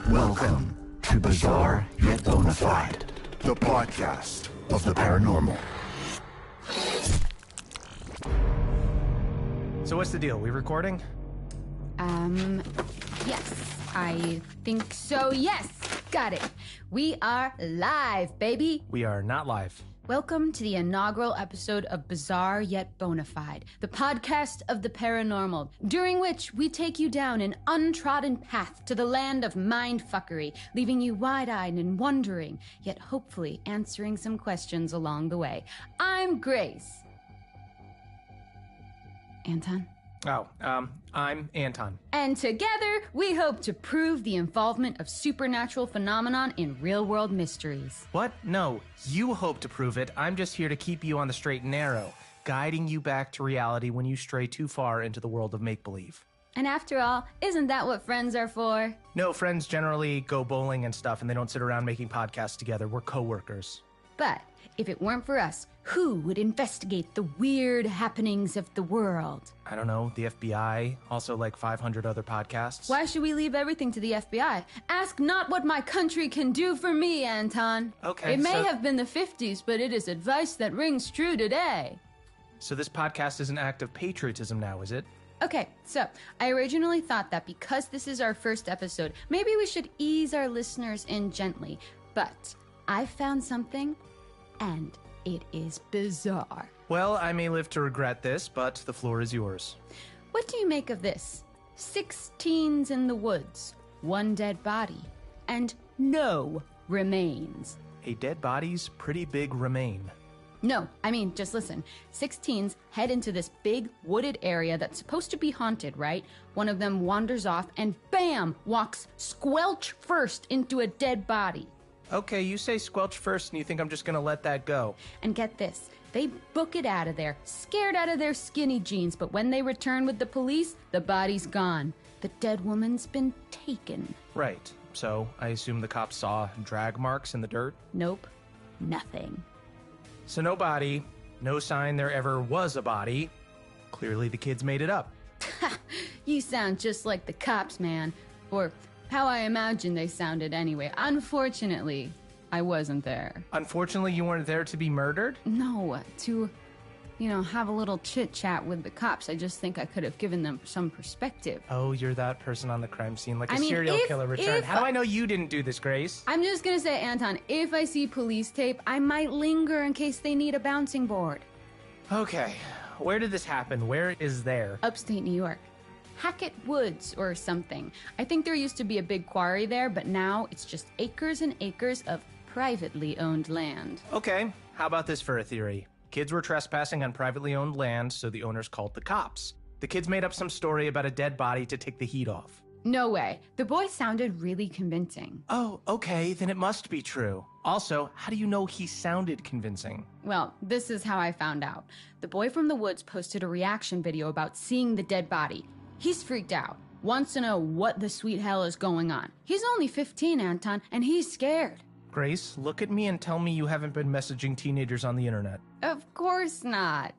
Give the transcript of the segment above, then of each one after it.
Welcome to Bizarre Yet Bonafide, the podcast of the paranormal. So what's the deal? We recording? Yes, I think so. Yes, got it. We are live, baby. We are not live. Welcome to the inaugural episode of Bizarre Yet Bonafide, the podcast of the paranormal, during which we take you down an untrodden path to the land of mindfuckery, leaving you wide-eyed and wondering, yet hopefully answering some questions along the way. I'm Grace. Anton? I'm Anton. And together, we hope to prove the involvement of supernatural phenomenon in real-world mysteries. What? No, you hope to prove it. I'm just here to keep you on the straight and narrow, guiding you back to reality when you stray too far into the world of make-believe. And after all, isn't that what friends are for? No, friends generally go bowling and stuff, and they don't sit around making podcasts together. We're co-workers. But if it weren't for us, who would investigate the weird happenings of the world? I don't know, the FBI, also like 500 other podcasts. Why should we leave everything to the FBI? Ask not what my country can do for me, Anton. Okay, It may have been the 50s, but it is advice that rings true today. So this podcast is an act of patriotism now, is it? Okay, so I originally thought that because this is our first episode, maybe we should ease our listeners in gently. But I found something, and it is bizarre. Well, I may live to regret this, but the floor is yours. What do you make of this? 6 teens in the woods, 1 dead body, and no remains. A dead body's pretty big remain. No, I mean, just listen. 6 teens head into this big wooded area that's supposed to be haunted, right? One of them wanders off and bam, walks squelch first into a dead body. Okay, you say squelch first and you think I'm just gonna let that go. And get this, they book it out of there, scared out of their skinny jeans, but when they return with the police, the body's gone. The dead woman's been taken. Right, so I assume the cops saw drag marks in the dirt? Nope, nothing. So no body, no sign there ever was a body. Clearly the kids made it up. You sound just like the cops, man. Or how I imagine they sounded anyway. Unfortunately, I wasn't there. Unfortunately, you weren't there to be murdered? No, to, have a little chit-chat with the cops. I just think I could have given them some perspective. Oh, you're that person on the crime scene, like a serial killer returned. How do I know you didn't do this, Grace? I'm just gonna say, Anton, if I see police tape, I might linger in case they need a bouncing board. Okay, where did this happen? Where is there? Upstate New York. Hackett Woods or something. I think there used to be a big quarry there, but now it's just acres and acres of privately owned land. Okay, how about this for a theory? Kids were trespassing on privately owned land, so the owners called the cops. The kids made up some story about a dead body to take the heat off. No way. The boy sounded really convincing. Oh, okay, then it must be true. Also, how do you know he sounded convincing? Well, this is how I found out. The boy from the woods posted a reaction video about seeing the dead body. He's freaked out, wants to know what the sweet hell is going on. He's only 15, Anton, and he's scared. Grace, look at me and tell me you haven't been messaging teenagers on the internet. Of course not.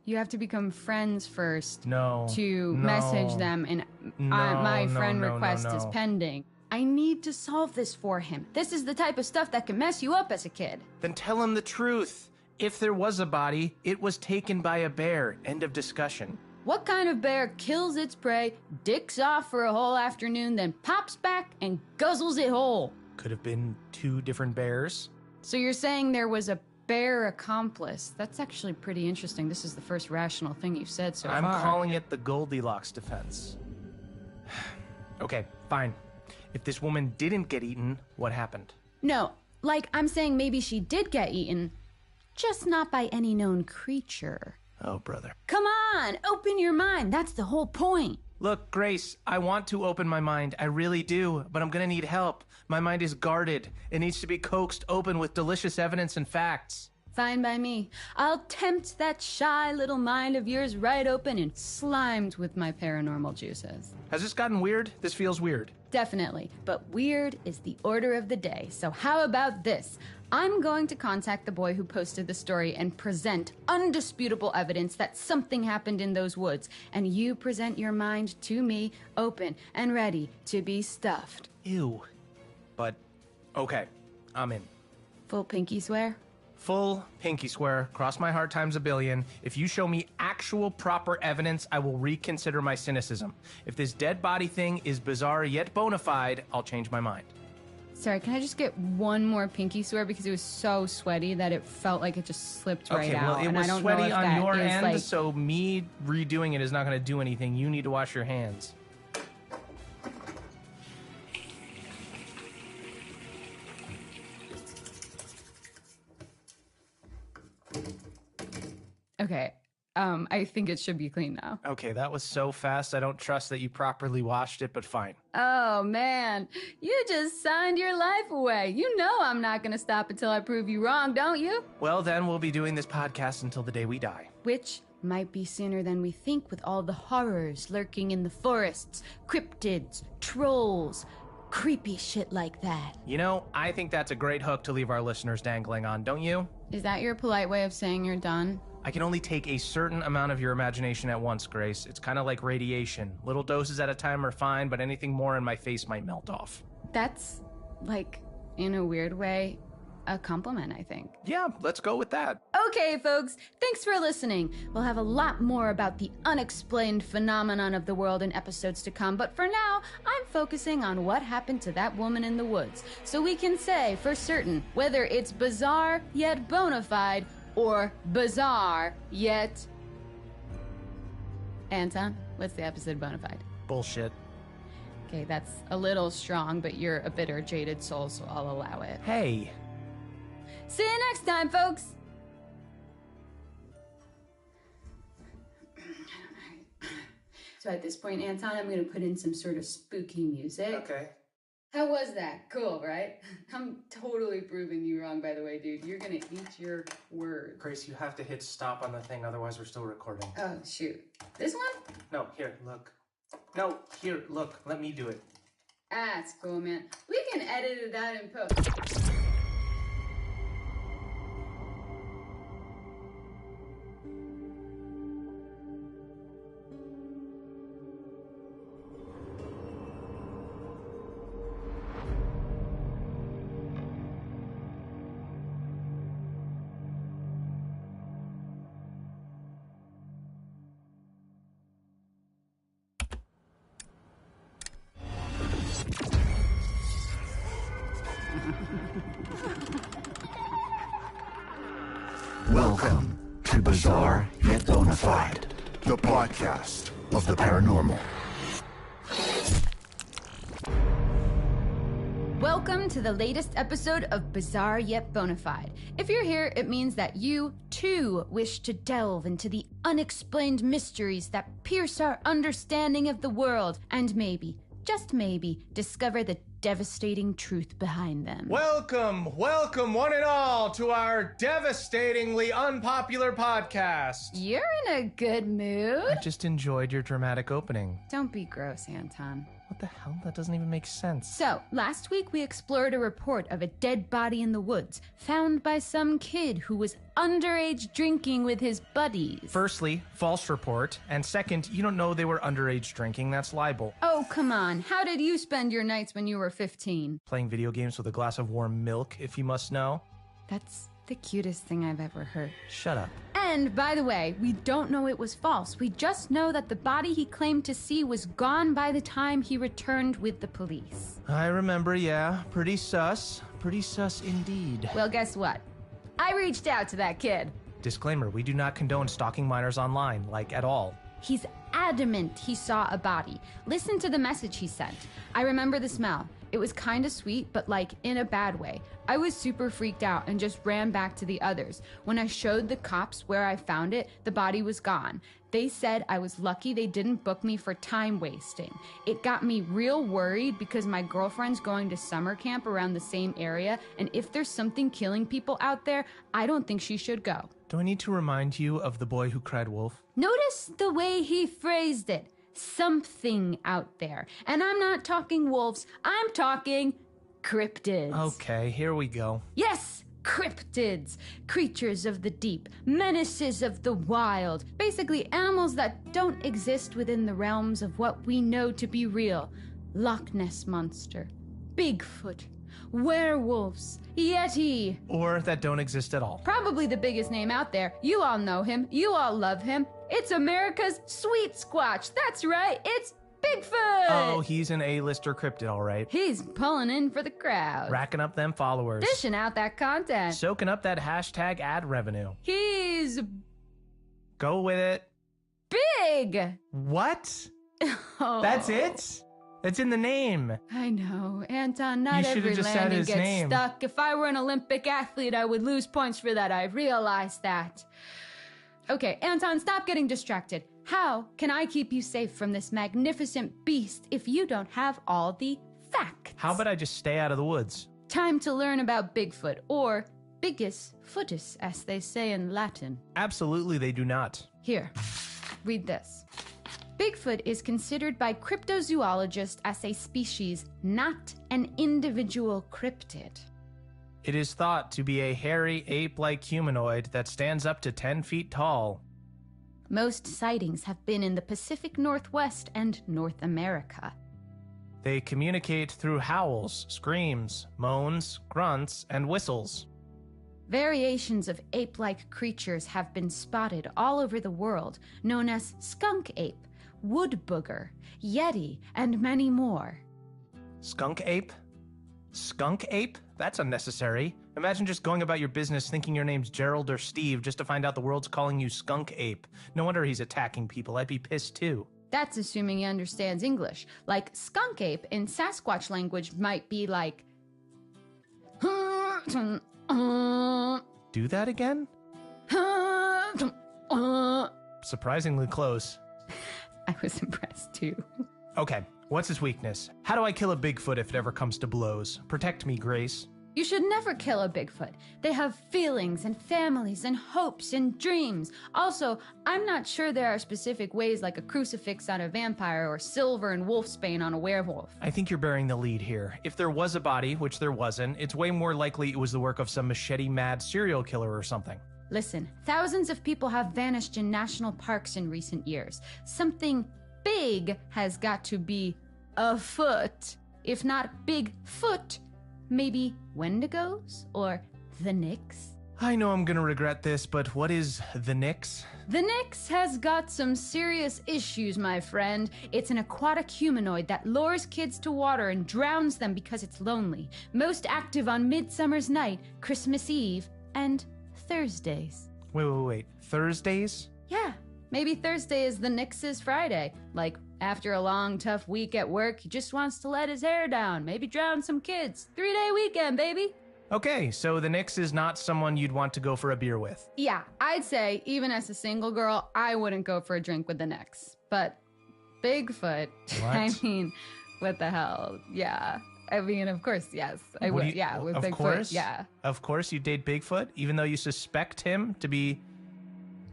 You have to become friends first No. message them, and my friend request is pending. I need to solve this for him. This is the type of stuff that can mess you up as a kid. Then tell him the truth. If there was a body, it was taken by a bear. End of discussion. What kind of bear kills its prey, dicks off for a whole afternoon, then pops back and guzzles it whole? Could have been 2 different bears. So you're saying there was a bear accomplice? That's actually pretty interesting. This is the first rational thing you've said so far. I'm calling it the Goldilocks defense. Okay, fine. If this woman didn't get eaten, what happened? No, like I'm saying maybe she did get eaten, just not by any known creature. Oh, brother. Come on, open your mind. That's the whole point. Look, Grace, I want to open my mind. I really do, but I'm gonna need help. My mind is guarded. It needs to be coaxed open with delicious evidence and facts. Fine by me. I'll tempt that shy little mind of yours right open and slimed with my paranormal juices. Has this gotten weird? This feels weird. Definitely, but weird is the order of the day. So how about this? I'm going to contact the boy who posted the story and present undisputable evidence that something happened in those woods. And you present your mind to me, open and ready to be stuffed. Ew. But, okay, I'm in. Full pinky swear? Full pinky swear, cross my heart times a billion. If you show me actual proper evidence, I will reconsider my cynicism. If this dead body thing is bizarre yet bona fide, I'll change my mind. Sorry, can I just get one more pinky swear because it was so sweaty that it felt like it just slipped right out. Okay, well, it was sweaty on your end, so me redoing it is not going to do anything. You need to wash your hands. Okay, I think it should be clean now. Okay, that was so fast. I don't trust that you properly washed it, but fine. Oh, man. You just signed your life away. You know I'm not going to stop until I prove you wrong, don't you? Well, then we'll be doing this podcast until the day we die. Which might be sooner than we think with all the horrors lurking in the forests, cryptids, trolls, creepy shit like that. You know, I think that's a great hook to leave our listeners dangling on, don't you? Is that your polite way of saying you're done? I can only take a certain amount of your imagination at once, Grace. It's kind of like radiation. Little doses at a time are fine, but anything more in my face might melt off. That's, like, in a weird way, a compliment, I think. Yeah, let's go with that. Okay, folks, thanks for listening. We'll have a lot more about the unexplained phenomenon of the world in episodes to come, but for now, I'm focusing on what happened to that woman in the woods, so we can say for certain whether it's bizarre yet bona fide, or bizarre yet... Anton, what's the episode Bonafide? Bullshit. Okay, that's a little strong, but you're a bitter, jaded soul, so I'll allow it. Hey. See you next time, folks! So at this point, Anton, I'm going to put in some sort of spooky music. Okay. How was that? Cool, right? I'm totally proving you wrong, by the way, dude. You're gonna eat your words. Grace, you have to hit stop on the thing, otherwise we're still recording. Oh, shoot. This one? No, here, look. No, here, look. Let me do it. Ah, it's cool, man. We can edit it out in post. Welcome to Bizarre Yet Bonafide, the podcast of the paranormal. Welcome to the latest episode of Bizarre Yet Bonafide. If you're here, it means that you, too, wish to delve into the unexplained mysteries that pierce our understanding of the world, and maybe, just maybe, discover the devastating truth behind them. Welcome one and all to our devastatingly unpopular podcast. You're in a good mood. I just enjoyed your dramatic opening. Don't be gross, Anton. What the hell? That doesn't even make sense. So, last week we explored a report of a dead body in the woods, found by some kid who was underage drinking with his buddies. Firstly, false report. And second, you don't know they were underage drinking. That's libel. Oh, come on. How did you spend your nights when you were 15? Playing video games with a glass of warm milk, if you must know. That's the cutest thing I've ever heard. Shut up. And, by the way, we don't know it was false. We just know that the body he claimed to see was gone by the time he returned with the police. I remember, yeah. Pretty sus. Pretty sus indeed. Well, guess what? I reached out to that kid. Disclaimer, we do not condone stalking minors online, like at all. He's adamant he saw a body. Listen to the message he sent. I remember the smell. It was kind of sweet, but like in a bad way. I was super freaked out and just ran back to the others. When I showed the cops where I found it, the body was gone. They said I was lucky they didn't book me for time wasting. It got me real worried because my girlfriend's going to summer camp around the same area, and if there's something killing people out there, I don't think she should go. Do I need to remind you of the boy who cried wolf? Notice the way he phrased it. Something out there. And I'm not talking wolves, I'm talking cryptids. Okay, here we go. Yes! Cryptids, creatures of the deep, menaces of the wild, basically animals that don't exist within the realms of what we know to be real. Loch Ness Monster, Bigfoot, werewolves, Yeti. Or that don't exist at all. Probably the biggest name out there. You all know him, you all love him. It's America's Sweet Squatch. That's right, it's Bigfoot! Oh, he's an A-lister cryptid, all right. He's pulling in for the crowd. Racking up them followers. Dishing out that content. Soaking up that hashtag ad revenue. He's Go with it. big! What? Oh. That's it? It's in the name. I know, Anton, not You should've every just said landing his gets name. stuck. If I were an Olympic athlete, I would lose points for that. I realize that. Okay, Anton, stop getting distracted. How can I keep you safe from this magnificent beast if you don't have all the facts? How about I just stay out of the woods? Time to learn about Bigfoot, or Bigus footus, as they say in Latin. Absolutely, they do not. Here, read this. Bigfoot is considered by cryptozoologists as a species, not an individual cryptid. It is thought to be a hairy, ape-like humanoid that stands up to 10 feet tall. Most sightings have been in the Pacific Northwest and North America. They communicate through howls, screams, moans, grunts, and whistles. Variations of ape-like creatures have been spotted all over the world, known as skunk ape, wood booger, yeti, and many more. Skunk ape? Skunk ape? That's unnecessary. Imagine just going about your business thinking your name's Gerald or Steve just to find out the world's calling you skunk ape. No wonder he's attacking people. I'd be pissed too. That's assuming he understands English. Like, skunk ape in Sasquatch language might be like... Do that again? Surprisingly close. I was impressed too. Okay, what's his weakness? How do I kill a Bigfoot if it ever comes to blows? Protect me, Grace. You should never kill a Bigfoot. They have feelings and families and hopes and dreams. Also, I'm not sure there are specific ways like a crucifix on a vampire or silver and wolfsbane on a werewolf. I think you're bearing the lead here. If there was a body, which there wasn't, it's way more likely it was the work of some machete-mad serial killer or something. Listen, thousands of people have vanished in national parks in recent years. Something big has got to be afoot. If not Bigfoot, maybe Wendigos or the Nyx? I know I'm gonna regret this, but what is the Nyx? The Nyx has got some serious issues, my friend. It's an aquatic humanoid that lures kids to water and drowns them because it's lonely. Most active on Midsummer's Night, Christmas Eve, and Thursdays. Wait. Thursdays? Yeah, maybe Thursday is the Nyx's Friday. Like, after a long, tough week at work, he just wants to let his hair down, maybe drown some kids. 3-day weekend, baby. Okay, so the Nyx is not someone you'd want to go for a beer with. Yeah, I'd say, even as a single girl, I wouldn't go for a drink with the Nyx. But Bigfoot, What? I mean, what the hell? Yeah. I mean, of course, yes. I would, yeah, with of Bigfoot, course? yeah. Of course you date Bigfoot, even though you suspect him to be...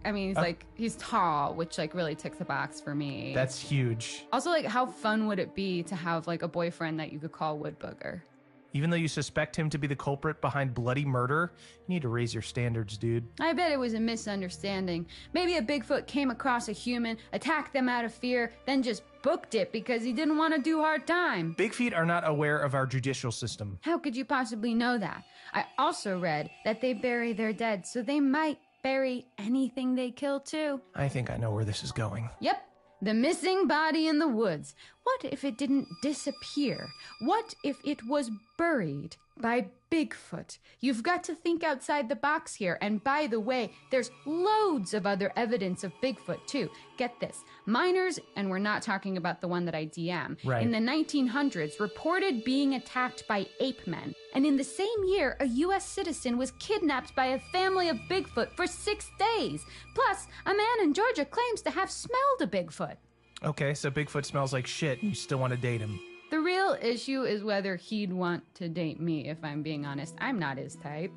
I mean, he's like, he's tall, which like really ticks the box for me. That's huge. Also, like, how fun would it be to have like a boyfriend that you could call Wood Booger? Even though you suspect him to be the culprit behind bloody murder, you need to raise your standards, dude. I bet it was a misunderstanding. Maybe a Bigfoot came across a human, attacked them out of fear, then just booked it because he didn't want to do hard time. Big feet are not aware of our judicial system. How could you possibly know that? I also read that they bury their dead, so they might bury anything they kill too. I think I know where this is going. Yep. The missing body in the woods. What if it didn't disappear? What if it was buried by Bigfoot? You've got to think outside the box here. And by the way, there's loads of other evidence of Bigfoot too. Get this. Miners, and we're not talking about the one that I DM, Right. in the 1900s reported being attacked by ape men. And in the same year, a U.S. citizen was kidnapped by a family of Bigfoot for 6 days. Plus, a man in Georgia claims to have smelled a Bigfoot. Okay, so Bigfoot smells like shit and you still want to date him. The real issue is whether he'd want to date me, if I'm being honest. I'm not his type.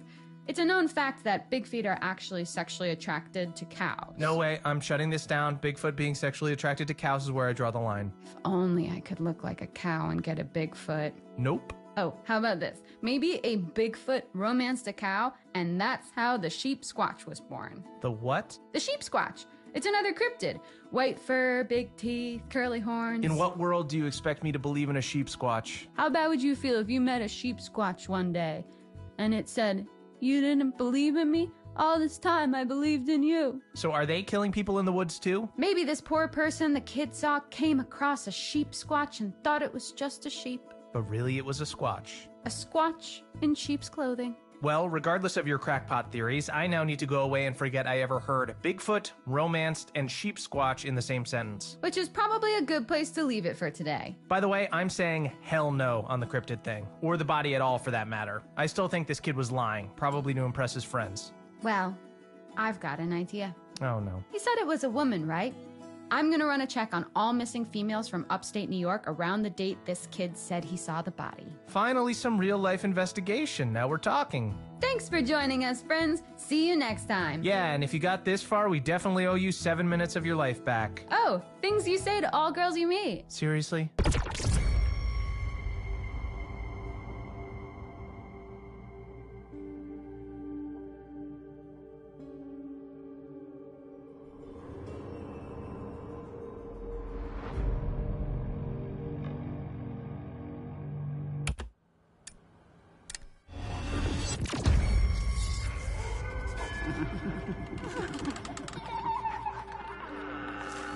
It's a known fact that Bigfeet are actually sexually attracted to cows. No way, I'm shutting this down. Bigfoot being sexually attracted to cows is where I draw the line. If only I could look like a cow and get a Bigfoot. Nope. Oh, how about this? Maybe a Bigfoot romanced a cow, and that's how the sheep squatch was born. The what? The sheep squatch. It's another cryptid. White fur, big teeth, curly horns. In what world do you expect me to believe in a sheep squatch? How bad would you feel if you met a sheep squatch one day, and it said, "You didn't believe in me? All this time I believed in you." So are they killing people in the woods too? Maybe this poor person the kid saw came across a sheep squatch and thought it was just a sheep. But really it was a squatch. A squatch in sheep's clothing. Well, regardless of your crackpot theories, I now need to go away and forget I ever heard Bigfoot, romanced, and sheep squatch in the same sentence. Which is probably a good place to leave it for today. By the way, I'm saying hell no on the cryptid thing. Or the body at all, for that matter. I still think this kid was lying, probably to impress his friends. Well, I've got an idea. Oh no. He said it was a woman, right? I'm gonna run a check on all missing females from upstate New York around the date this kid said he saw the body. Finally, some real-life investigation. Now we're talking. Thanks for joining us, friends. See you next time. Yeah, and if you got this far, we definitely owe you 7 minutes of your life back. Oh, things you say to all girls you meet. Seriously?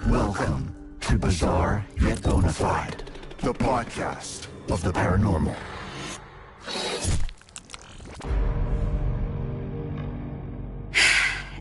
Welcome to Bizarre Yet Bonafide, the podcast of the paranormal.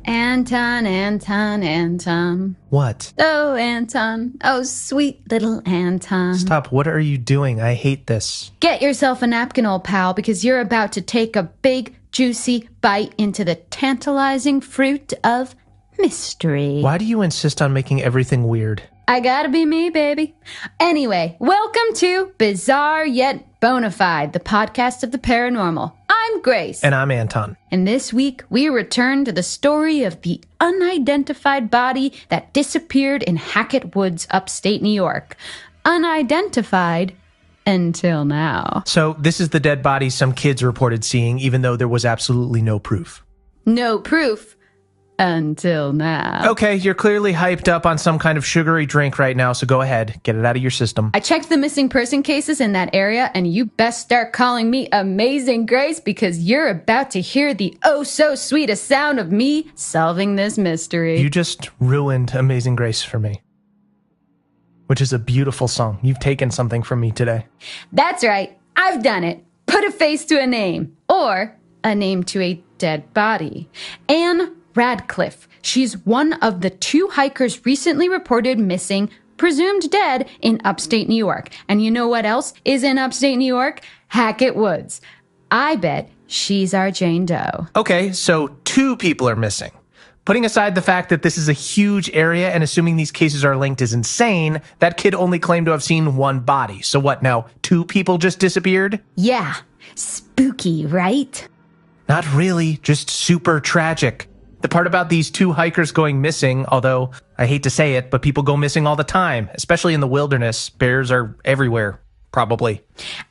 Anton. What? Oh, Anton. Oh, sweet little Anton. Stop, what are you doing? I hate this. Get yourself a napkin, old pal, because you're about to take a big, juicy bite into the tantalizing fruit of mystery. Why do you insist on making everything weird? I gotta be me, baby. Anyway, welcome to Bizarre Yet Bonafide, the podcast of the paranormal. I'm Grace. And I'm Anton. And this week, we return to the story of the unidentified body that disappeared in Hackett Woods, upstate New York. Unidentified until now. So this is the dead body some kids reported seeing, even though there was absolutely no proof. No proof. Until now. Okay, you're clearly hyped up on some kind of sugary drink right now, so go ahead. Get it out of your system. I checked the missing person cases in that area, and you best start calling me Amazing Grace because you're about to hear the oh-so-sweetest sound of me solving this mystery. You just ruined Amazing Grace for me. Which is a beautiful song. You've taken something from me today. That's right. I've done it. Put a face to a name. Or a name to a dead body. Anne Radcliffe. She's one of the 2 hikers recently reported missing, presumed dead, in upstate New York. And you know what else is in upstate New York? Hackett Woods. I bet she's our Jane Doe. Okay, so 2 people are missing. Putting aside the fact that this is a huge area and assuming these cases are linked is insane, that kid only claimed to have seen 1 body. So what now, 2 people just disappeared? Yeah. Spooky, right? Not really, just super tragic. The part about these 2 hikers going missing, although I hate to say it, but people go missing all the time, especially in the wilderness. Bears are everywhere, probably.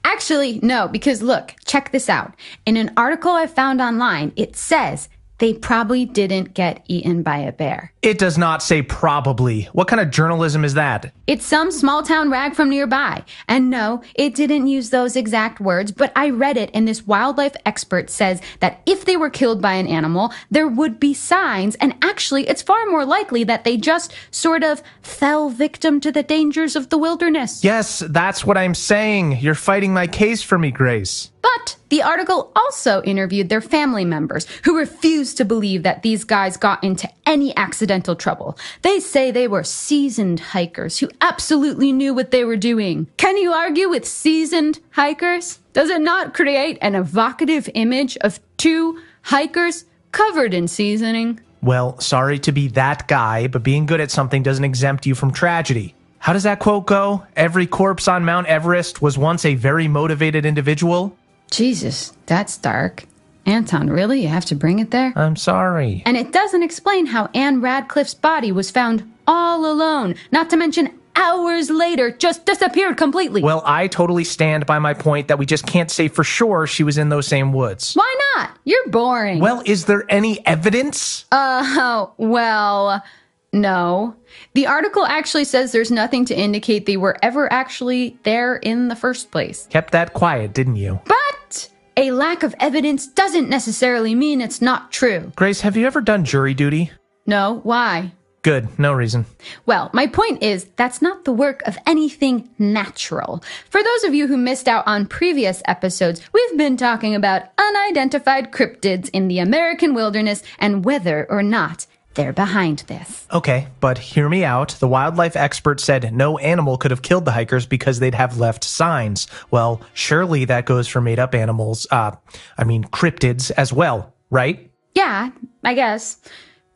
Actually, no, because look, check this out. In an article I found online, it says they probably didn't get eaten by a bear. It does not say probably. What kind of journalism is that? It's some small town rag from nearby. And no, it didn't use those exact words, but I read it and this wildlife expert says that if they were killed by an animal, there would be signs, and actually it's far more likely that they just sort of fell victim to the dangers of the wilderness. Yes, that's what I'm saying. You're fighting my case for me, Grace. But the article also interviewed their family members who refused to believe that these guys got into any accidental trouble. They say they were seasoned hikers who absolutely knew what they were doing. Can you argue with seasoned hikers? Does it not create an evocative image of two hikers covered in seasoning? Well, sorry to be that guy, but being good at something doesn't exempt you from tragedy. How does that quote go? Every corpse on Mount Everest was once a very motivated individual? Jesus, that's dark. Anton, really? You have to bring it there? I'm sorry. And it doesn't explain how Anne Radcliffe's body was found all alone, not to mention hours later, just disappeared completely. Well, I totally stand by my point that we just can't say for sure she was in those same woods. Why not? You're boring. Well, is there any evidence? Well, no. The article actually says there's nothing to indicate they were ever actually there in the first place. Kept that quiet, didn't you? But a lack of evidence doesn't necessarily mean it's not true. Grace, have you ever done jury duty? No, why? Good, no reason. Well, my point is, that's not the work of anything natural. For those of you who missed out on previous episodes, we've been talking about unidentified cryptids in the American wilderness and whether or not they're behind this. Okay, but hear me out. The wildlife expert said no animal could have killed the hikers because they'd have left signs. Well, surely that goes for made-up animals, cryptids as well, right? Yeah, I guess.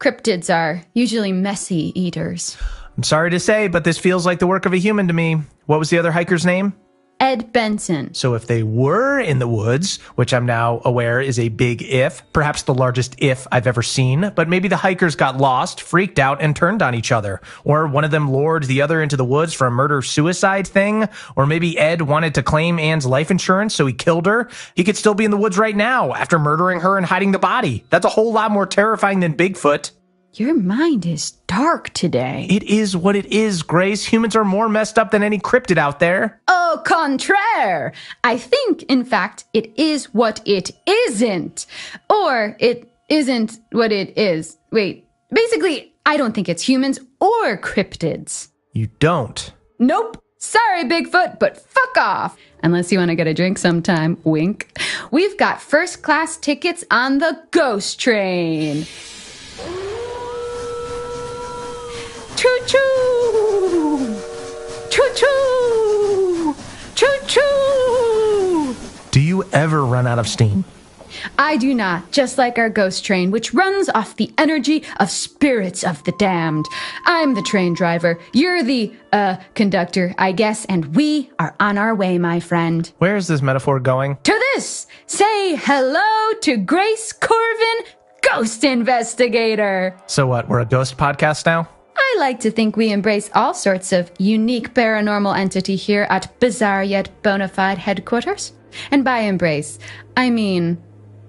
Cryptids are usually messy eaters. I'm sorry to say, but this feels like the work of a human to me. What was the other hiker's name? Ed Benson. So if they were in the woods, which I'm now aware is a big if, perhaps the largest if I've ever seen, but maybe the hikers got lost, freaked out, and turned on each other. Or one of them lured the other into the woods for a murder-suicide thing. Or maybe Ed wanted to claim Anne's life insurance, so he killed her. He could still be in the woods right now after murdering her and hiding the body. That's a whole lot more terrifying than Bigfoot. Your mind is dark today. It is what it is, Grace. Humans are more messed up than any cryptid out there. Au contraire. I think, in fact, it is what it isn't. Or it isn't what it is. Wait, basically, I don't think it's humans or cryptids. You don't? Nope. Sorry, Bigfoot, but fuck off. Unless you want to get a drink sometime, wink. We've got first-class tickets on the ghost train. Choo-choo! Choo-choo! Choo-choo! Do you ever run out of steam? I do not, just like our ghost train, which runs off the energy of spirits of the damned. I'm the train driver. You're the, conductor, I guess, and we are on our way, my friend. Where is this metaphor going? To this! Say hello to Grace Corvin, Ghost Investigator! So what, we're a ghost podcast now? I like to think we embrace all sorts of unique paranormal entity here at Bizarre Yet Bonafide headquarters. And by embrace, I mean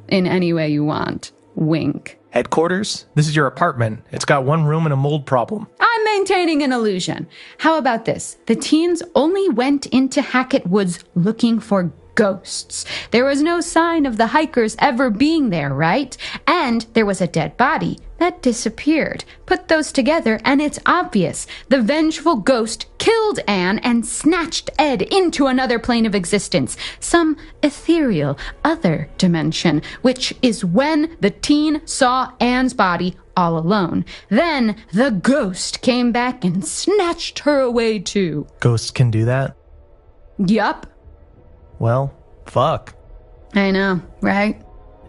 in any way you want. Wink. Headquarters? This is your apartment. It's got one room and a mold problem. I'm maintaining an illusion. How about this? The teens only went into Hackett Woods looking for ghosts. There was no sign of the hikers ever being there, right? And there was a dead body that disappeared. Put those together and it's obvious. The vengeful ghost killed Anne and snatched Ed into another plane of existence, some ethereal other dimension, which is when the teen saw Anne's body all alone. Then the ghost came back and snatched her away too. Ghosts can do that? Yup. Well, fuck. I know, right?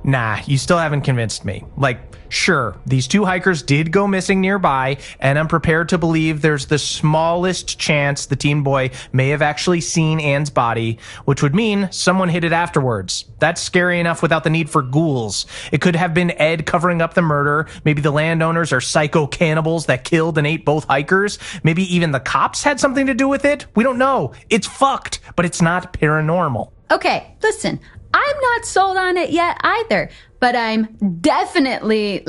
Nah, you still haven't convinced me. Like, sure, these two hikers did go missing nearby, and I'm prepared to believe there's the smallest chance the teen boy may have actually seen Anne's body, which would mean someone hid it afterwards. That's scary enough without the need for ghouls. It could have been Ed covering up the murder. Maybe the landowners are psycho cannibals that killed and ate both hikers. Maybe even the cops had something to do with it. We don't know. It's fucked, but it's not paranormal. Okay, listen, I'm not sold on it yet either, but I'm definitely,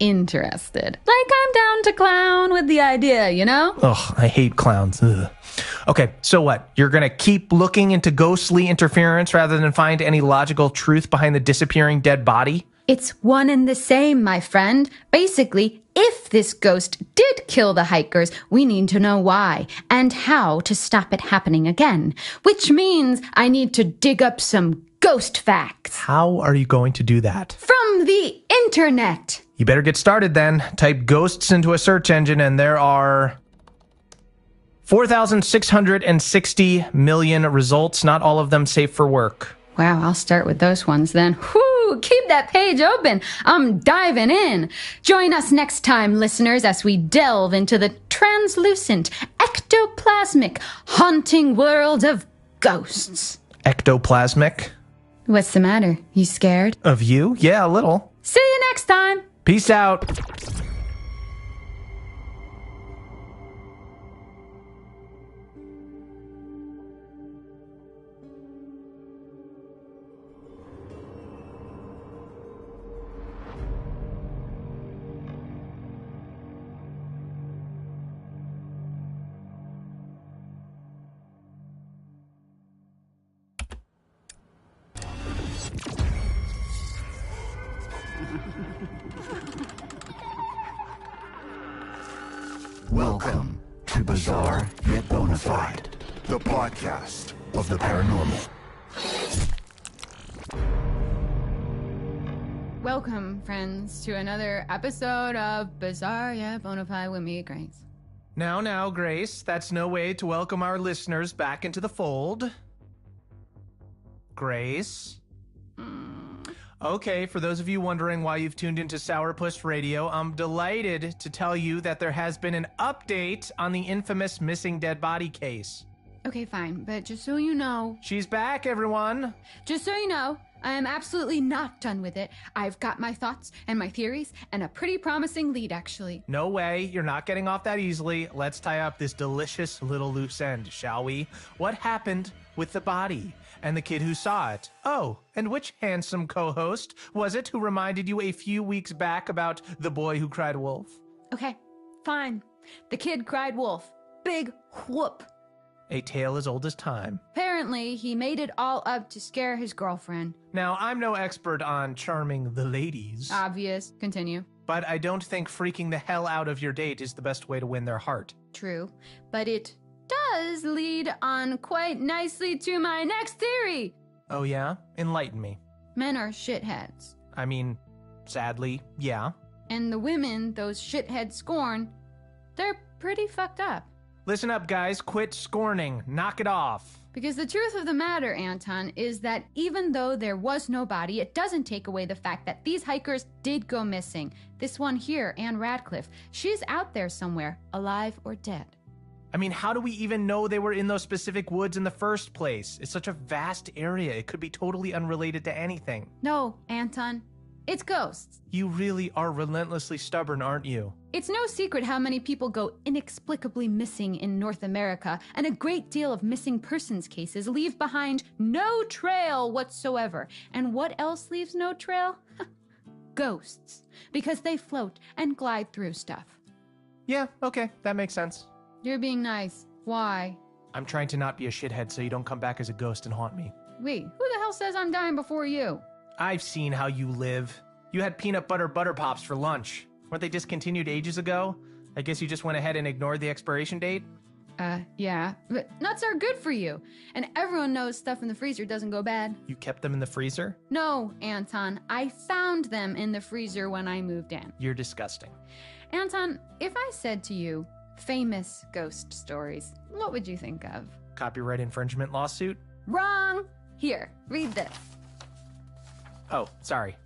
interested. I'm down to clown with the idea, you know? Ugh, I hate clowns. Ugh. Okay, so what? You're gonna keep looking into ghostly interference rather than find any logical truth behind the disappearing dead body? It's one and the same, my friend. Basically, if this ghost did kill the hikers, we need to know why and how to stop it happening again. Which means I need to dig up some ghost facts How are you going to do that? from the internet. You better get started then. Type ghosts into a search engine and there are 4,660 million results, not all of them safe for work. Wow, I'll start with those ones then. Whoo, keep that page open. I'm diving in. Join us next time, listeners, as we delve into the translucent, ectoplasmic, haunting world of ghosts. Ectoplasmic? What's the matter? You scared? Of you? Yeah, a little. See you next time. Peace out. Welcome to Bizarre Yet Bonafide, the podcast of the paranormal. Welcome, friends, to another episode of Bizarre Yet Bonafide with me, Grace. Now, Grace, that's no way to welcome our listeners back into the fold. Grace? Okay, for those of you wondering why you've tuned into Sourpuss Radio, I'm delighted to tell you that there has been an update on the infamous missing dead body case. Okay, fine, but just so you know, She's back, everyone. just so you know, I am absolutely not done with it. I've got my thoughts and my theories and a pretty promising lead, actually. No way, you're not getting off that easily. Let's tie up this delicious little loose end, shall we? What happened with the body and the kid who saw it? Oh, and which handsome co-host was it who reminded you a few weeks back about the boy who cried wolf? Okay, fine. The kid cried wolf. Big whoop. A tale as old as time. Apparently, he made it all up to scare his girlfriend. Now, I'm no expert on charming the ladies, Obvious. Continue. but I don't think freaking the hell out of your date is the best way to win their heart. True. But it does lead on quite nicely to my next theory. Oh yeah? Enlighten me. Men are shitheads. I mean, sadly, yeah. And the women those shitheads scorn, they're pretty fucked up. Listen up, guys. Quit scorning. Knock it off. Because the truth of the matter, Anton, is that even though there was no body, it doesn't take away the fact that these hikers did go missing. This one here, Anne Radcliffe, she's out there somewhere, alive or dead. I mean, how do we even know they were in those specific woods in the first place? It's such a vast area. It could be totally unrelated to anything. No, Anton, it's ghosts. You really are relentlessly stubborn, aren't you? It's no secret how many people go inexplicably missing in North America, and a great deal of missing persons cases leave behind no trail whatsoever. And what else leaves no trail? Ghosts. Because they float and glide through stuff. Yeah, okay. That makes sense. You're being nice. Why? I'm trying to not be a shithead so you don't come back as a ghost and haunt me. Wait, who the hell says I'm dying before you? I've seen how you live. You had peanut butter pops for lunch. Weren't they discontinued ages ago? I guess you just went ahead and ignored the expiration date? Yeah. But nuts are good for you. And everyone knows stuff in the freezer doesn't go bad. You kept them in the freezer? No, Anton. I found them in the freezer when I moved in. You're disgusting. Anton, if I said to you, famous ghost stories, what would you think of? Copyright infringement lawsuit? Wrong! Here, read this. Oh, sorry.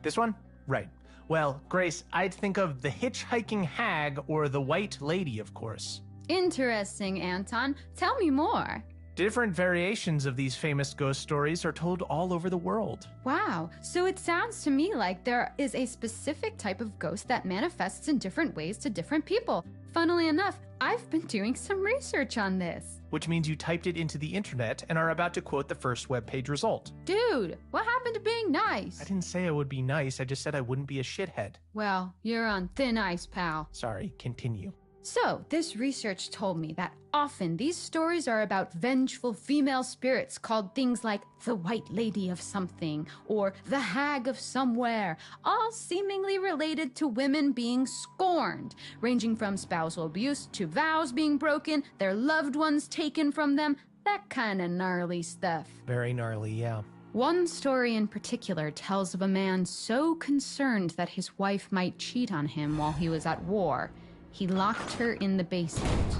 This one? Right. Well, Grace, I'd think of the hitchhiking hag or the white lady, of course. Interesting, Anton. Tell me more. Different variations of these famous ghost stories are told all over the world. Wow, so it sounds to me like there is a specific type of ghost that manifests in different ways to different people. Funnily enough, I've been doing some research on this. Which means you typed it into the internet and are about to quote the first webpage result. Dude, what happened to being nice? I didn't say I would be nice, I just said I wouldn't be a shithead. Well, you're on thin ice, pal. Sorry, continue. So, this research told me that often these stories are about vengeful female spirits called things like the White Lady of something or the Hag of somewhere, all seemingly related to women being scorned, ranging from spousal abuse to vows being broken, their loved ones taken from them, That kind of gnarly stuff. Very gnarly, yeah. One story in particular tells of a man so concerned that his wife might cheat on him while he was at war, he locked her in the basement.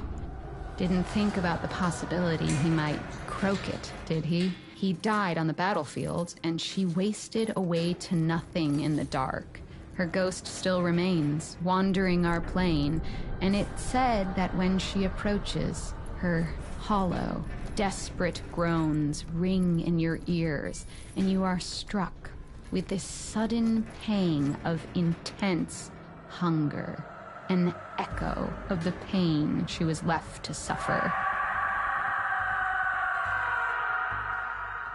Didn't think about the possibility he might croak it, did he? He died on the battlefield, and she wasted away to nothing in the dark. Her ghost still remains, wandering our plane, and it's said that when she approaches, her hollow, desperate groans ring in your ears, and you are struck with this sudden pang of intense hunger, an echo of the pain she was left to suffer.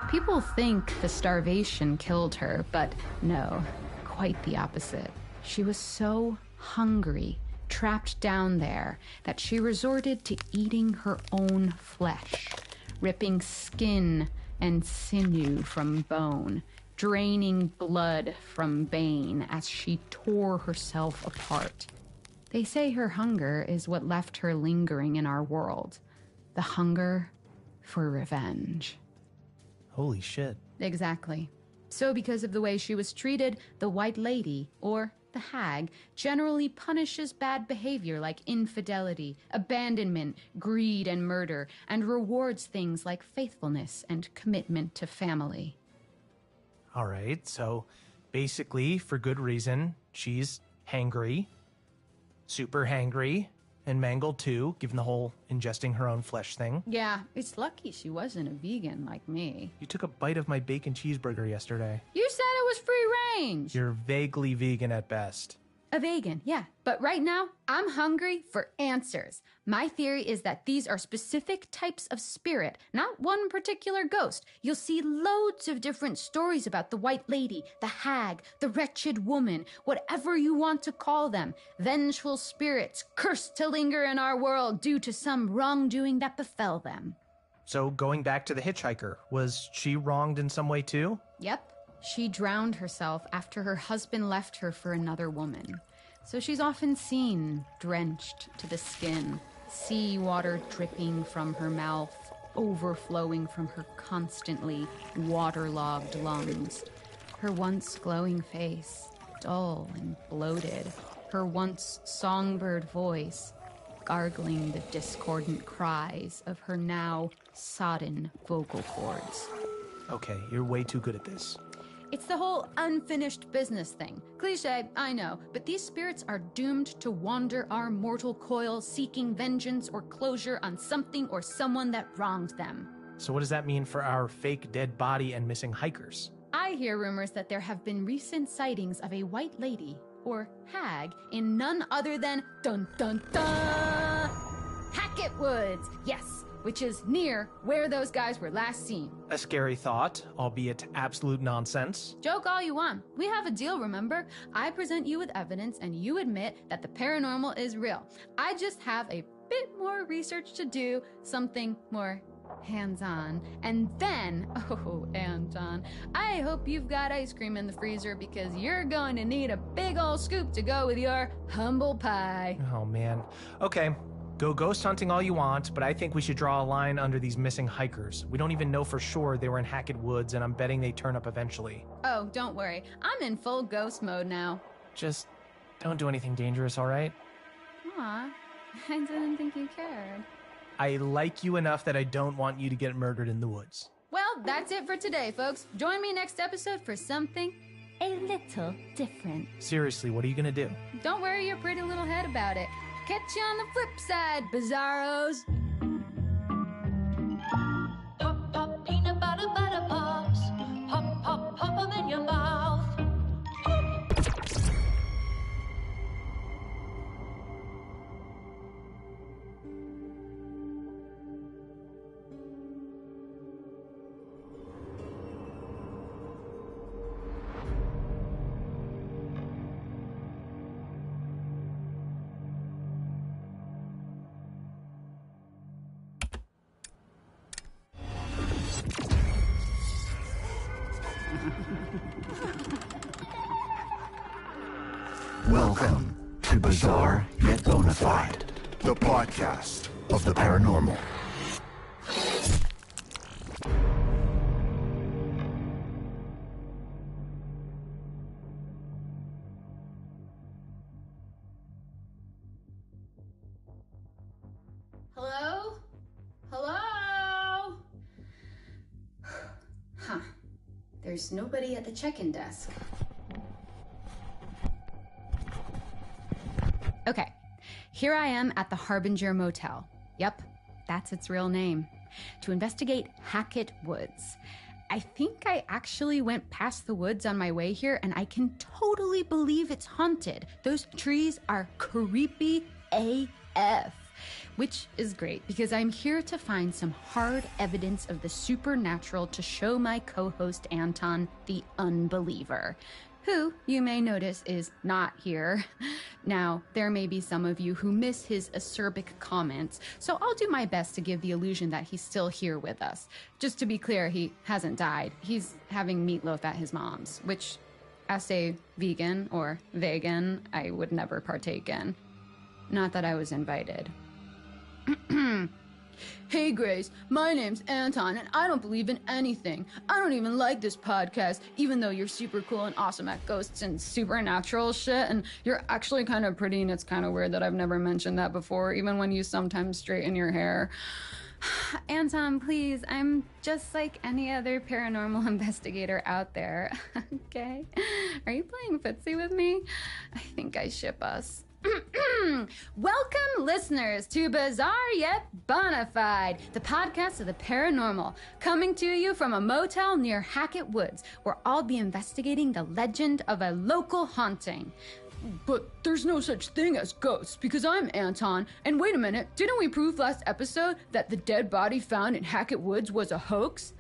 People think the starvation killed her, but no, quite the opposite. She was so hungry, trapped down there, that she resorted to eating her own flesh, ripping skin and sinew from bone, draining blood from vein as she tore herself apart. They say her hunger is what left her lingering in our world. The hunger for revenge. Holy shit. Exactly. So because of the way she was treated, the White Lady, or the Hag, generally punishes bad behavior like infidelity, abandonment, greed, and murder, and rewards things like faithfulness and commitment to family. All right, so basically, for good reason, she's hangry, super hangry, and mangled too, given the whole ingesting her own flesh thing. Yeah, it's lucky she wasn't a vegan like me. You took a bite of my bacon cheeseburger yesterday. You said it was free range. You're vaguely vegan at best. A vegan, yeah. But right now, I'm hungry for answers. My theory is that these are specific types of spirit, not one particular ghost. You'll see loads of different stories about the White Lady, the Hag, the Wretched Woman, whatever you want to call them. Vengeful spirits cursed to linger in our world due to some wrongdoing that befell them. So going back to the hitchhiker, was she wronged in some way too? Yep. She drowned herself after her husband left her for another woman. So she's often seen drenched to the skin, seawater dripping from her mouth, overflowing from her constantly waterlogged lungs. Her once glowing face, dull and bloated. Her once songbird voice, gargling the discordant cries of her now sodden vocal cords. Okay, you're way too good at this. It's the whole unfinished business thing. Cliché, I know, but these spirits are doomed to wander our mortal coil, seeking vengeance or closure on something or someone that wronged them. So what does that mean for our fake dead body and missing hikers? I hear rumors that there have been recent sightings of a White Lady, or Hag, in none other than dun-dun-dun! Hackett Woods, yes, which is near where those guys were last seen. A scary thought, albeit absolute nonsense. Joke all you want. We have a deal, remember? I present you with evidence and you admit that the paranormal is real. I just have a bit more research to do, something more hands-on. And then, oh, Anton, I hope you've got ice cream in the freezer because you're going to need a big old scoop to go with your humble pie. Oh, man. Okay. Go ghost hunting all you want, but I think we should draw a line under these missing hikers. We don't even know for sure they were in Hackett Woods, and I'm betting they turn up eventually. Oh, don't worry. I'm in full ghost mode now. Just don't do anything dangerous, all right? Aw, I didn't think you cared. I like you enough that I don't want you to get murdered in the woods. Well, that's it for today, folks. Join me next episode for something a little different. Seriously, what are you gonna do? Don't worry your pretty little head about it. Catch you on the flip side, bizarros. Pop, pop, peanut butter, butter pops. Pop, pop, pop 'em in your mouth. Welcome to Bizarre Yet Bonafide, the podcast of the paranormal. Hello? Hello? Huh. There's nobody at the check-in desk. Okay, here I am at the Harbinger Motel. Yep, that's its real name. To investigate Hackett Woods. I think I actually went past the woods on my way here, and I can totally believe it's haunted. Those trees are creepy AF. Which is great, because I'm here to find some hard evidence of the supernatural to show my co-host Anton the unbeliever, who you may notice is not here. Now, there may be some of you who miss his acerbic comments, so I'll do my best to give the illusion that he's still here with us. Just to be clear, he hasn't died. He's having meatloaf at his mom's, which, as a vegan or vegan, I would never partake in. Not that I was invited. Hey Grace, my name's Anton and I don't believe in anything. I don't even like this podcast, even though you're super cool and awesome at ghosts and supernatural shit, and you're actually kind of pretty, and it's kind of weird that I've never mentioned that before, even when you sometimes straighten your hair. Anton, please, I'm just like any other paranormal investigator out there, okay? Are you playing footsie with me? I think I ship us. Welcome, listeners, to Bizarre Yet Bonafide, the podcast of the paranormal, coming to you from a motel near Hackett Woods, where I'll be investigating the legend of a local haunting. But there's no such thing as ghosts, because I'm Anton, and wait a minute, didn't we prove last episode that the dead body found in Hackett Woods was a hoax?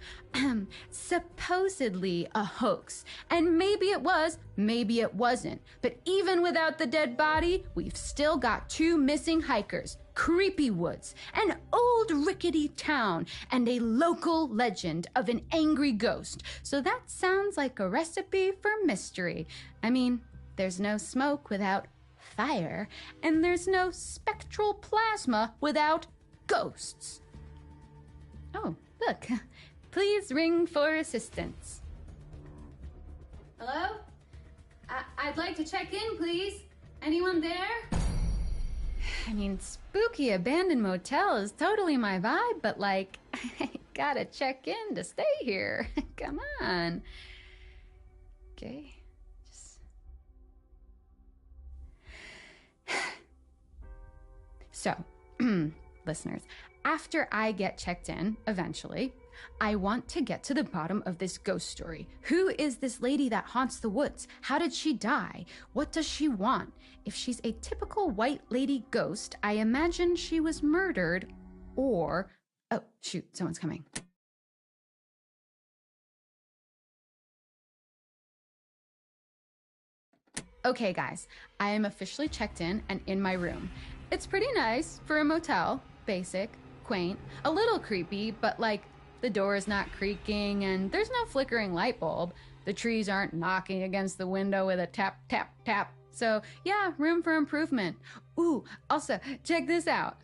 Supposedly a hoax. And maybe it was, maybe it wasn't. But even without the dead body, we've still got 2 missing hikers, creepy woods, an old rickety town, and a local legend of an angry ghost. So that sounds like a recipe for mystery. I mean, there's no smoke without fire, and there's no spectral plasma without ghosts. Oh, look. Please ring for assistance. Hello? I'd like to check in, please. Anyone there? I mean, spooky abandoned motel is totally my vibe, but like, I gotta check in to stay here. Come on. Okay. So, listeners, after I get checked in, eventually, I want to get to the bottom of this ghost story. Who is this lady that haunts the woods? How did she die? What does she want? If she's a typical white lady ghost, I imagine she was murdered, or... Oh, shoot, someone's coming. Okay, guys, I am officially checked in and in my room. It's pretty nice for a motel, basic, quaint, a little creepy, but like the door is not creaking and there's no flickering light bulb. The trees aren't knocking against the window with a tap, tap, tap. So yeah, room for improvement. Ooh, also, check this out.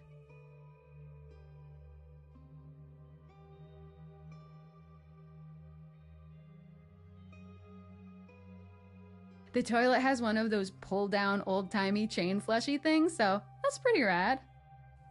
The toilet has one of those pull-down, old-timey chain flushy things, so that's pretty rad.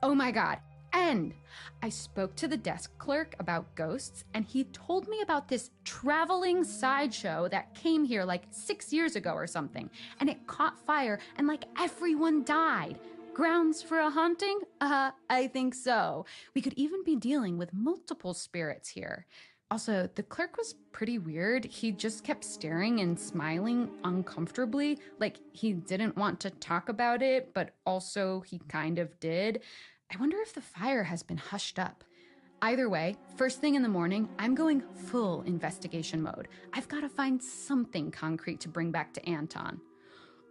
Oh my god, and I spoke to the desk clerk about ghosts, and he told me about this traveling sideshow that came here like 6 years ago or something, and it caught fire, and like everyone died. Grounds for a haunting? I think so. We could even be dealing with multiple spirits here. Also, the clerk was pretty weird. He just kept staring and smiling uncomfortably, like he didn't want to talk about it, but also he kind of did. I wonder if the fire has been hushed up. Either way, first thing in the morning, I'm going full investigation mode. I've got to find something concrete to bring back to Anton.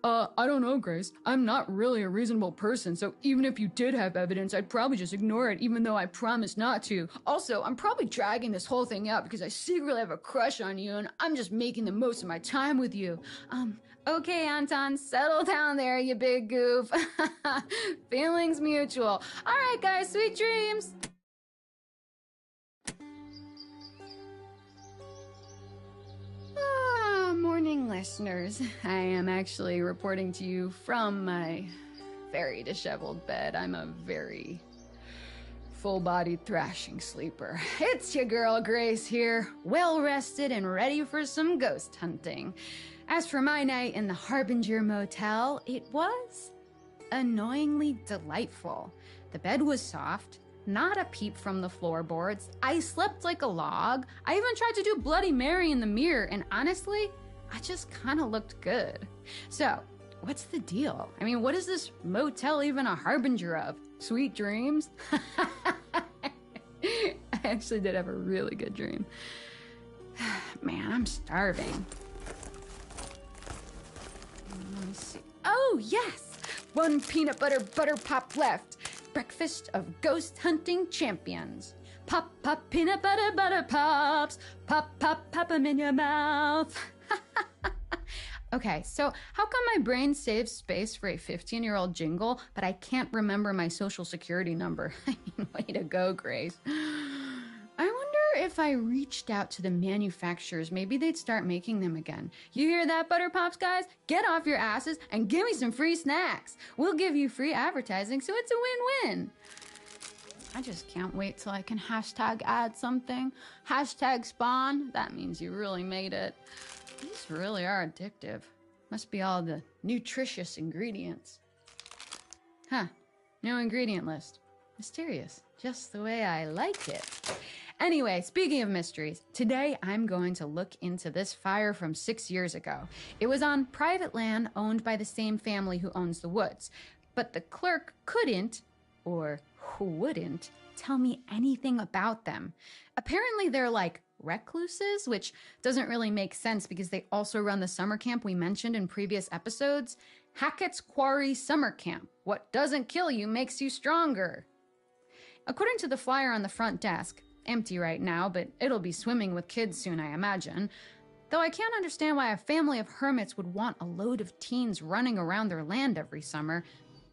I don't know, Grace. I'm not really a reasonable person, so even if you did have evidence, I'd probably just ignore it, even though I promised not to. Also, I'm probably dragging this whole thing out because I secretly have a crush on you, and I'm just making the most of my time with you. Okay, Anton, settle down there, you big goof. Feelings mutual. All right, guys, sweet dreams. Morning, listeners. I am actually reporting to you from my very disheveled bed. I'm a very full-bodied thrashing sleeper. It's your girl Grace here, well-rested and ready for some ghost hunting. As for my night in the Harbinger Motel, it was annoyingly delightful. The bed was soft, not a peep from the floorboards. I slept like a log. I even tried to do Bloody Mary in the mirror, and honestly, I just kind of looked good. So, what's the deal? I mean, what is this motel even a harbinger of? Sweet dreams? I actually did have a really good dream. Man, I'm starving. Let me see. Oh, yes! One peanut butter pop left. Breakfast of ghost hunting champions. Pop, pop, peanut butter pops. Pop, pop 'em in your mouth. Okay, so how come my brain saves space for a 15-year-old jingle, but I can't remember my social security number? I mean, way to go, Grace. I wonder if I reached out to the manufacturers, maybe they'd start making them again. You hear that, Butter Pops guys? Get off your asses and give me some free snacks. We'll give you free advertising, so it's a win-win. I just can't wait till I can hashtag add something. Hashtag spawn. That means you really made it. These really are addictive. Must be all the nutritious ingredients. Huh, no ingredient list. Mysterious, just the way I like it. Anyway, speaking of mysteries, today I'm going to look into this fire from 6 years ago. It was on private land owned by the same family who owns the woods. But the clerk couldn't, or who wouldn't, tell me anything about them. Apparently they're like recluses, which doesn't really make sense because they also run the summer camp we mentioned in previous episodes. Hackett's Quarry Summer Camp. What doesn't kill you makes you stronger. According to the flyer on the front desk, empty right now, but it'll be swimming with kids soon, I imagine. Though I can't understand why a family of hermits would want a load of teens running around their land every summer.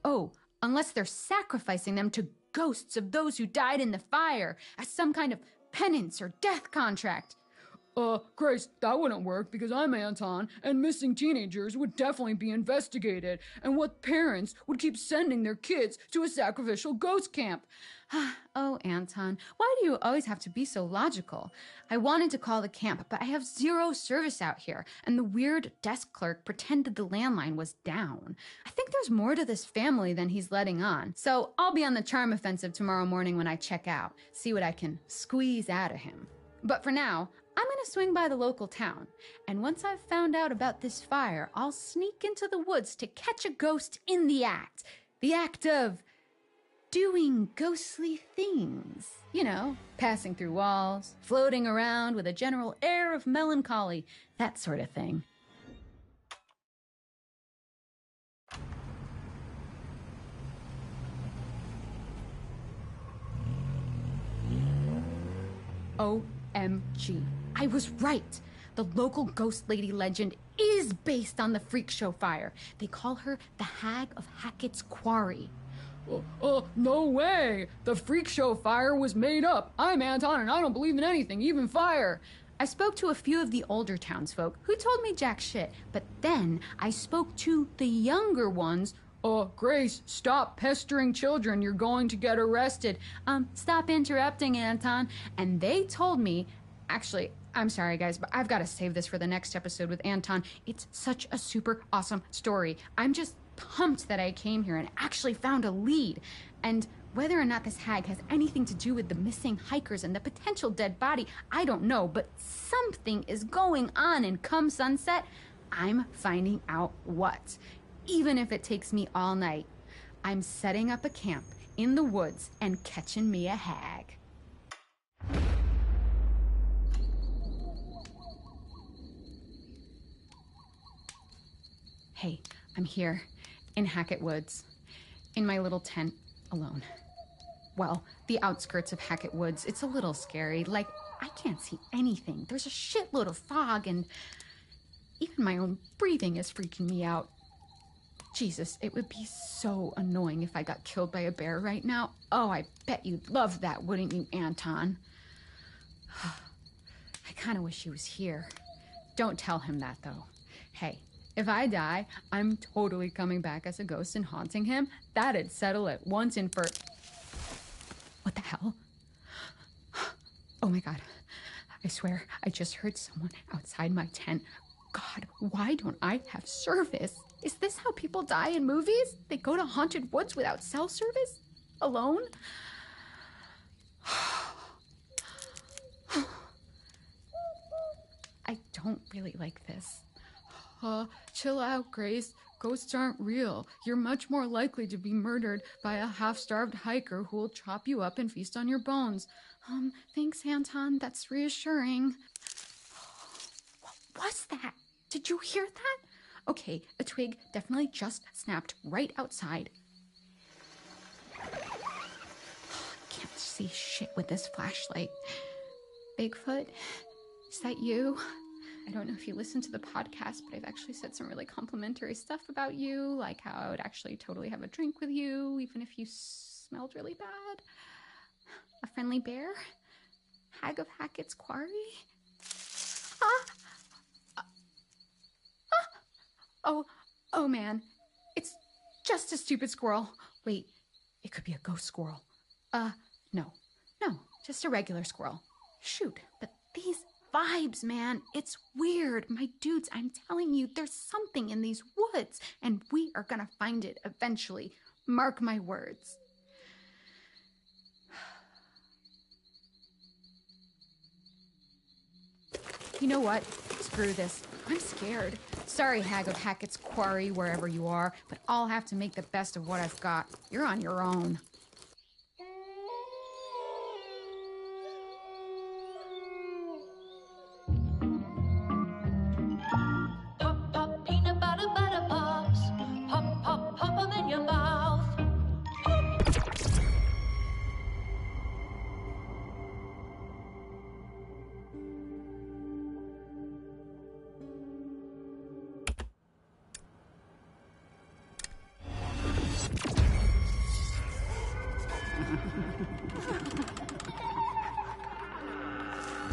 Oh, unless they're sacrificing them to ghosts of those who died in the fire as some kind of penance or death contract. Grace, that wouldn't work because I'm Anton, and missing teenagers would definitely be investigated, and what parents would keep sending their kids to a sacrificial ghost camp? Oh, Anton, why do you always have to be so logical? I wanted to call the camp, but I have zero service out here, and the weird desk clerk pretended the landline was down. I think there's more to this family than he's letting on, so I'll be on the charm offensive tomorrow morning when I check out, see what I can squeeze out of him. But for now, I'm gonna swing by the local town, and once I've found out about this fire, I'll sneak into the woods to catch a ghost in the act of doing ghostly things. You know, passing through walls, floating around with a general air of melancholy, that sort of thing. OMG. I was right. The local ghost lady legend is based on the freak show fire. They call her the Hag of Hackett's Quarry. No way! The freak show fire was made up. I'm Anton and I don't believe in anything, even fire. I spoke to a few of the older townsfolk who told me jack shit, but then I spoke to the younger ones. Grace, stop pestering children. You're going to get arrested. Stop interrupting, Anton. And they told me, actually, I'm sorry, guys, but I've got to save this for the next episode with Anton. It's such a super awesome story. I'm just pumped that I came here and actually found a lead. And whether or not this hag has anything to do with the missing hikers and the potential dead body, I don't know, but something is going on, and come sunset, I'm finding out what. Even if it takes me all night, I'm setting up a camp in the woods and catching me a hag. Hey, I'm here in Hackett Woods, in my little tent, alone. Well, the outskirts of Hackett Woods. It's a little scary. Like, I can't see anything. There's a shitload of fog, and even my own breathing is freaking me out. Jesus, it would be so annoying if I got killed by a bear right now. Oh, I bet you'd love that, wouldn't you, Anton? I kind of wish he was here. Don't tell him that, though. Hey, if I die, I'm totally coming back as a ghost and haunting him. That'd settle it once and for... What the hell? Oh my God. I swear, I just heard someone outside my tent. God, why don't I have service? Is this how people die in movies? They go to haunted woods without cell service? Alone? I don't really like this. Chill out, Grace. Ghosts aren't real. You're much more likely to be murdered by a half-starved hiker who will chop you up and feast on your bones. Thanks, Anton. That's reassuring. What was that? Did you hear that? Okay, a twig definitely just snapped right outside. Can't see shit with this flashlight. Bigfoot, is that you? I don't know if you listen to the podcast, but I've actually said some really complimentary stuff about you, like how I would actually totally have a drink with you, even if you smelled really bad. A friendly bear? Hag of Hackett's Quarry? Oh man, it's just a stupid squirrel. Wait, it could be a ghost squirrel. No, just a regular squirrel. Shoot, but these vibes, man, it's weird. My dudes, I'm telling you, there's something in these woods, and we are gonna find it eventually. Mark my words. You know what? Screw this. I'm scared. Sorry, Hag of Hackett's Quarry, wherever you are, but I'll have to make the best of what I've got. You're on your own. Pop, pop, peanut butter, butter pops. Pop, pop, pop 'em in your mouth.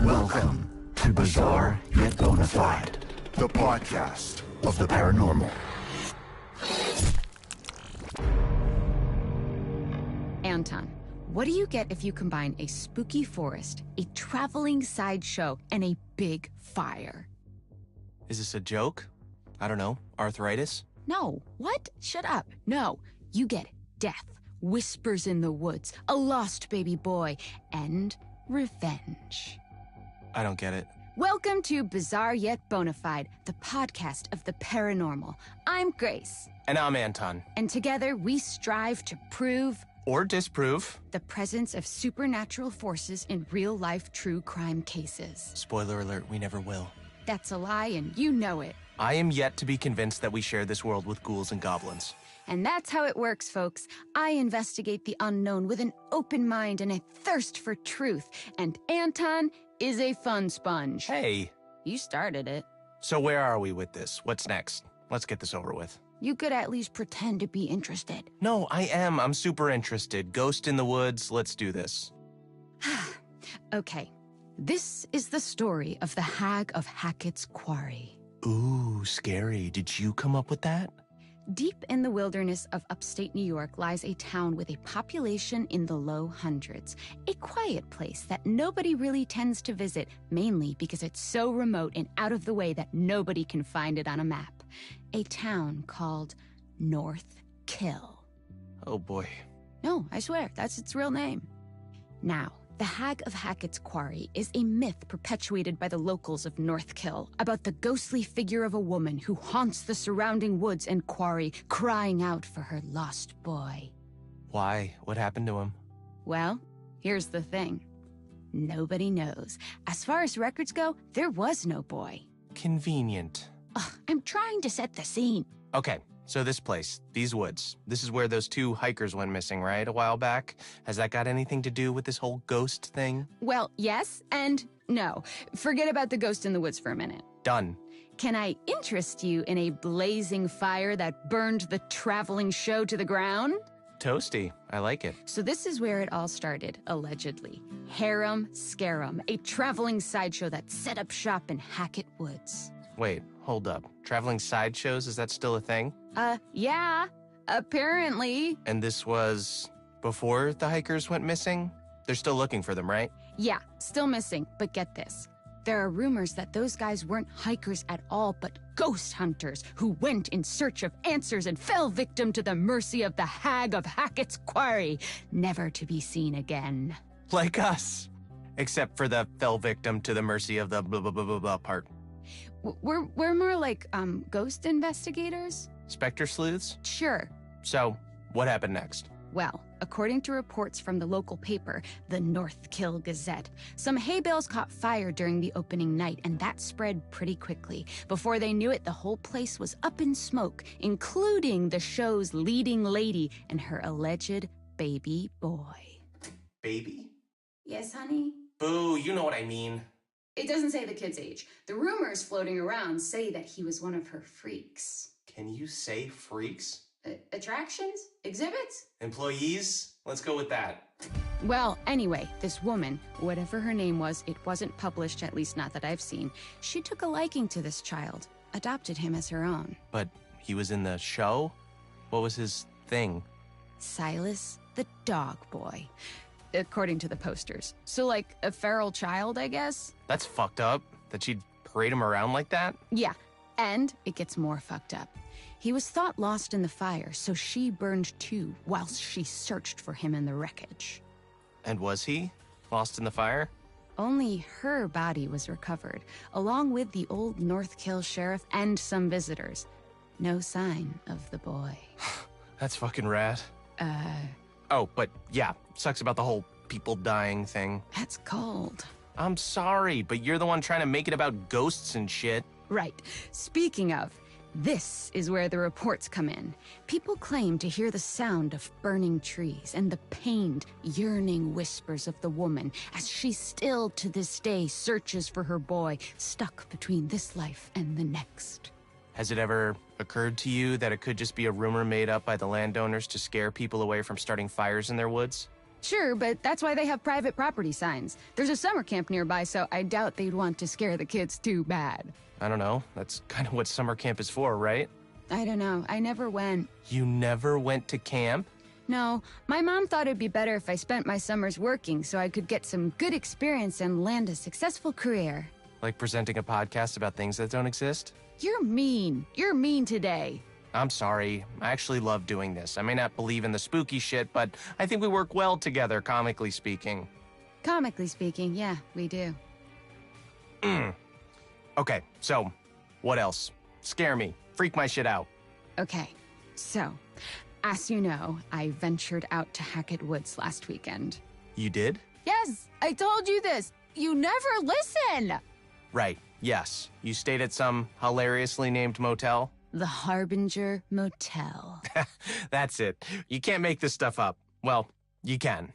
Welcome to Bizarre Yet Bonafide, the podcast of the paranormal. Anton, what do you get if you combine a spooky forest, a traveling sideshow, and a big fire? Is this a joke? I don't know. Arthritis? No. What? Shut up. No. You get death, whispers in the woods, a lost baby boy, and revenge. I don't get it. Welcome to Bizarre Yet Bonafide, the podcast of the paranormal. I'm Grace, And I'm Anton. and together we strive to prove Or disprove. the presence of supernatural forces in real-life true crime cases. Spoiler alert, we never will. That's a lie, and you know it. I am yet to be convinced that we share this world with ghouls and goblins. And that's how it works, folks. I investigate the unknown with an open mind and a thirst for truth. And Anton is a fun sponge. Hey, You started it. so where are we with this? What's next? Let's get this over with. You could at least pretend to be interested. No, I am. I'm super interested. Ghost in the woods. Let's do this. Okay. This is the story of the Hag of Hackett's Quarry. Ooh, scary. Did you come up with that? Deep in the wilderness of upstate New York lies a town with a population in the low hundreds. A quiet place that nobody really tends to visit, mainly because it's so remote and out of the way that nobody can find it on a map. A town called North Kill. Oh boy. No, I swear, that's its real name. Now, the Hag of Hackett's Quarry is a myth perpetuated by the locals of North Kill about the ghostly figure of a woman who haunts the surrounding woods and quarry, crying out for her lost boy. Why? What happened to him? Well, here's the thing. Nobody knows. As far as records go, there was no boy. Convenient. Ugh, I'm trying to set the scene. Okay, so this place, these woods, this is where those two hikers went missing, right? A while back? Has that got anything to do with this whole ghost thing? Well, yes and no. Forget about the ghost in the woods for a minute. Done. Can I interest you in a blazing fire that burned the traveling show to the ground? Toasty. I like it. So this is where it all started, allegedly. Harem Scarum, a traveling sideshow that set up shop in Hackett Woods. Wait, hold up. Traveling sideshows, is that still a thing? Yeah, apparently. And this was before the hikers went missing? they're still looking for them, right? Yeah, still missing, but get this. There are rumors that those guys weren't hikers at all, but ghost hunters who went in search of answers and fell victim to the mercy of the Hag of Hackett's Quarry, never to be seen again. Like us. Except for the fell victim to the mercy of the blah blah blah blah blah part. We're more like, ghost investigators? Spectre sleuths? Sure. So, what happened next? Well, according to reports from the local paper, the North Kill Gazette, some hay bales caught fire during the opening night, and that spread pretty quickly. Before they knew it, the whole place was up in smoke, including the show's leading lady and her alleged baby boy. Baby? Yes, honey? Boo, you know what I mean. It doesn't say the kid's age. The rumors floating around say that he was one of her freaks. Can you say freaks? Attractions? Exhibits? Employees? Let's go with that. Well, anyway, this woman, whatever her name was, it wasn't published, at least not that I've seen. She took a liking to this child, adopted him as her own. But he was in the show? What was his thing? Silas, the dog boy, according to the posters. So like a feral child, I guess? That's fucked up, that she'd parade him around like that? Yeah, and it gets more fucked up. He was thought lost in the fire, so she burned too, whilst she searched for him in the wreckage. And was he lost in the fire? Only her body was recovered, along with the old North Kill sheriff and some visitors. No sign of the boy. That's fucking rad. Oh, but yeah, sucks about the whole people dying thing. That's cold. I'm sorry, but you're the one trying to make it about ghosts and shit. Right. Speaking of, this is where the reports come in. People claim to hear the sound of burning trees and the pained, yearning whispers of the woman as she still to this day searches for her boy, stuck between this life and the next. Has it ever occurred to you that it could just be a rumor made up by the landowners to scare people away from starting fires in their woods? Sure, but that's why they have private property signs. There's a summer camp nearby, so I doubt they'd want to scare the kids too bad. I don't know. That's kind of what summer camp is for, right? I don't know. I never went. You never went to camp? No, my mom thought it'd be better if I spent my summers working so I could get some good experience and land a successful career. Like presenting a podcast about things that don't exist? You're mean. You're mean today. I'm sorry. I actually love doing this. I may not believe in the spooky shit, but I think we work well together, comically speaking. Comically speaking, yeah, we do. Okay, so, what else? Scare me. Freak my shit out. Okay, so, as you know, I ventured out to Hackett Woods last weekend. You did? Yes, I told you this. You never listen. Right, yes. You stayed at some hilariously named motel? The Harbinger Motel. That's it. You can't make this stuff up. Well, you can.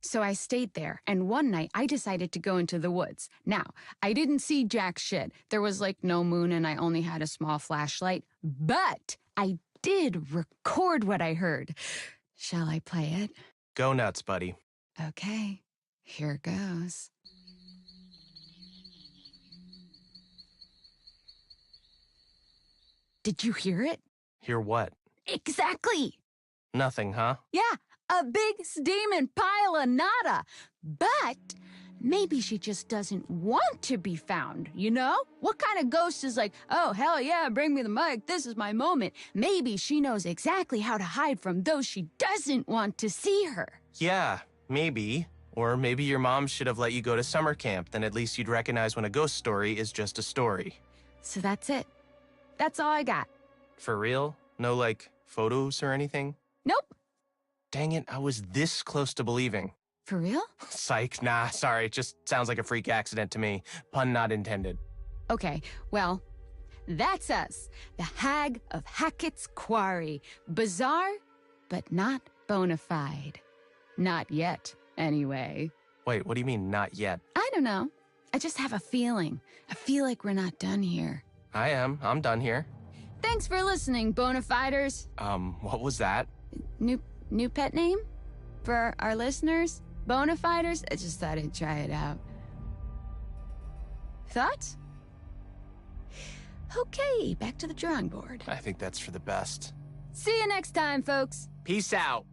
So I stayed there, and one night I decided to go into the woods. Now, I didn't see jack shit. There was like no moon and I only had a small flashlight. But I did record what I heard. Shall I play it? Go nuts, buddy. Okay, here goes. Did you hear it? Hear what? Exactly! Nothing, huh? Yeah, a big steaming pile of nada. But maybe she just doesn't want to be found, you know? What kind of ghost is like, oh, hell yeah, bring me the mic, this is my moment. Maybe she knows exactly how to hide from those she doesn't want to see her. Yeah, maybe. Or maybe your mom should have let you go to summer camp, then at least you'd recognize when a ghost story is just a story. So that's it. That's all I got. For real? No, like, photos or anything? Nope. Dang it, I was this close to believing. For real? Psych, nah, sorry, it just sounds like a freak accident to me. Pun not intended. Okay, well, that's us. The Hag of Hackett's Quarry. Bizarre, but not bona fide. Not yet, anyway. Wait, what do you mean, not yet? I don't know. I just have a feeling. I feel like we're not done here. I'm done here. Thanks for listening, Bonafiders. What was that? New pet name? For our listeners? Bonafiders? I just thought I'd try it out. Thoughts? Okay, back to the drawing board. I think that's for the best. See you next time, folks. Peace out.